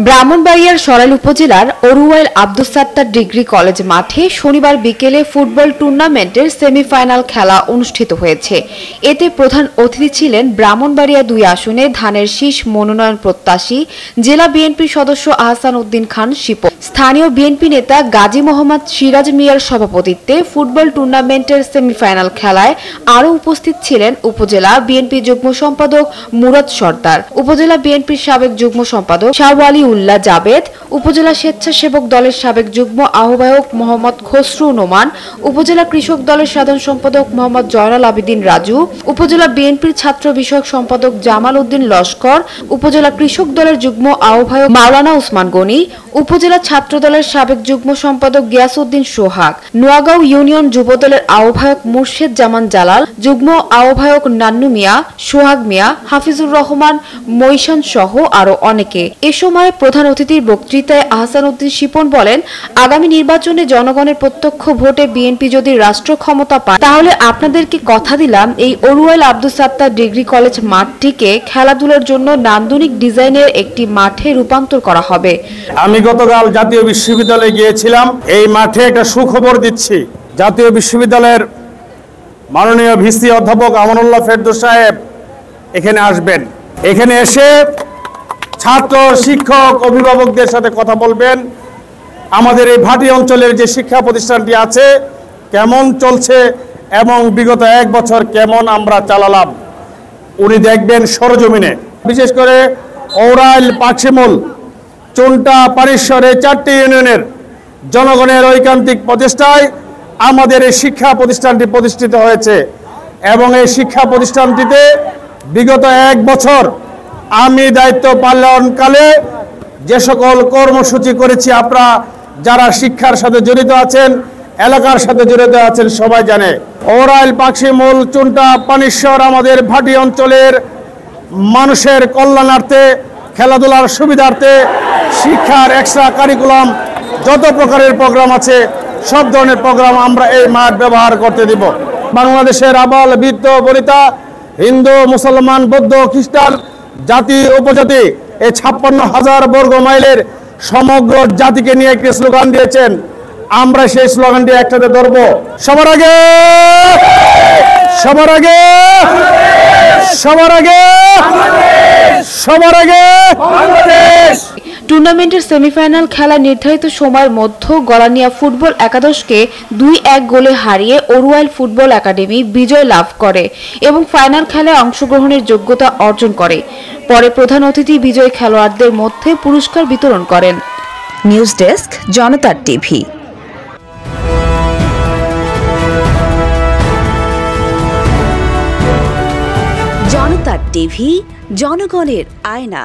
ব্রাহ্মণবাড়িয়ার সরাইল উপজেলার Aruail Abdus Sattar degree college মাঠে শনিবার বিকেলে ফুটবল টুর্নামেন্টের সেমিফাইনাল খেলা অনুষ্ঠিত হয়েছে। এতে প্রধান অতিথি ছিলেন ব্রাহ্মণবাড়িয়া 2 আসনে ধানের শীষ মনোনয়ন প্রত্যাশী জেলা বিএনপির সদস্য আহসান উদ্দিন খান শিপন। স্থানীয় বিএনপি নেতা গাজী মোহাম্মদ সিরাজ মিয়ার সভাপতিত্বে ফুটবল টুর্নামেন্টের সেমিফাইনাল খেলায় আরও উপস্থিত ছিলেন উপজেলা বিএনপি যুগ্ম সম্পাদক মুরাদ সর্দার, উপজেলা বিএনপির সাবেক যুগ্ম সম্পাদক শাওয়ালি উল্লাহ জাবেদ, উপজেলা স্বেচ্ছাসেবক দলের সাবেক যুগ্ম আহ্বায়ক মোহাম্মদ খসরু নোমান, উপজেলা কৃষক দলের সাধারণ সম্পাদক মোহাম্মদ জয়নাল আবেদিন রাজু, উপজেলা বিএনপির ছাত্র বিষয়ক সম্পাদক জামাল উদ্দিন লস্কর, উপজেলা কৃষক দলের যুগ্ম আহ্বায়ক মাওলানা উসমান গনি, উপজেলা ছাত্র দলের সাবেক যুগ্ম সম্পাদক গিয়াসউদ্দিন সোহাগ, নোয়াগাঁও ইউনিয়ন যুবদলের আহ্বায়ক মুর্শেদ জামান জালাল, যুগ্ম আহ্বায়ক নান্নু মিয়া, সোহাগ মিয়া, হাফিজুর রহমান, মৈশান সহ আরো অনেকে। এ সময় প্রধান অতিথির বক্তৃতায় আহসান উদ্দিন শিপন বলেন, আগামী নির্বাচনে জনগণের প্রত্যক্ষ ভোটে বিএনপি যদি রাষ্ট্র ক্ষমতা পায় তাহলে আপনাদেরকে কথা দিলাম এই অরুয়াইল আব্দুস সাত্তার ডিগ্রি কলেজ মাঠটিকে খেলাধুলার জন্য নান্দনিক ডিজাইনের একটি মাঠে রূপান্তর করা হবে। আমি গতকাল জাতীয় বিশ্ববিদ্যালয়ে গিয়েছিলাম। এই মাঠে একটা সুখবর দিচ্ছি, জাতীয় বিশ্ববিদ্যালয়ের মাননীয় ভিসি অধ্যাপক আমানুল্লাহ ফেরদৌস সাহেব এখানে আসবেন। এখানে এসে ছাত্র, শিক্ষক, অভিভাবকদের সাথে কথা বলবেন। আমাদের এই ভাটি অঞ্চলের যে শিক্ষা প্রতিষ্ঠানটি আছে কেমন চলছে এবং বিগত 1 বছর কেমন আমরা চালালাম উনি দেখবেন সরজমিনে। বিশেষ করে অরাইল, পাকশিমুল, চুনটা, পানিশ্বর এই 4টি ইউনিয়নের জনগণের ঐকান্তিক প্রচেষ্টায় আমাদের এই শিক্ষা প্রতিষ্ঠানটি প্রতিষ্ঠিত হয়েছে এবং এই শিক্ষা প্রতিষ্ঠানটিতে বিগত 1 বছর আমি দায়িত্ব পালনকালে যে সকল কর্মসূচি করেছি আপনারা যারা শিক্ষার সাথে জড়িত আছেন, এলাকার সাথে জড়িত আছেন সবাই জানে। অরাইল, পাকশিমুল, চুনটা, পানিশ্বর আমাদের ভাটি অঞ্চলের মানুষের কল্যাণার্থে, খেলাধুলার সুবিধার্থে, শিক্ষার এক্সট্রা কারিকুলাম যত প্রকারের প্রোগ্রাম আছে সব ধরনের প্রোগ্রাম আমরা এই মাঠ ব্যবহার করতে দিব। বাংলাদেশের আবাল, বৃদ্ধ, বনিতা, হিন্দু, মুসলমান, বৌদ্ধ, খ্রিস্টান, জাতি, উপজাতি এই 56,000 বর্গ মাইলের সমগ্র জাতিকে নিয়ে একটি স্লোগান দিয়েছেন। আমরা সেই স্লোগানটি একসাথে ধরব। সবার আগে, সবার আগে, সবার আগে, সবার আগে বাংলাদেশ। টুর্নামেন্টের সেমিফাইনাল খেলা নির্ধারিত সময়ের মধ্যে গলানিয়া ফুটবল একাদশকে 2-1 গোলে হারিয়ে অরুয়াইল ফুটবল একাডেমি বিজয় লাভ করে এবং ফাইনাল খেলায় অংশগ্রহণের যোগ্যতা অর্জন করে। পরে প্রধান অতিথি বিজয়ী খেলোয়াড়দের মধ্যে পুরস্কার বিতরণ করেন। নিউজ ডেস্ক, জনতার টিভি। জনতার টিভি, জনগণের আয়না।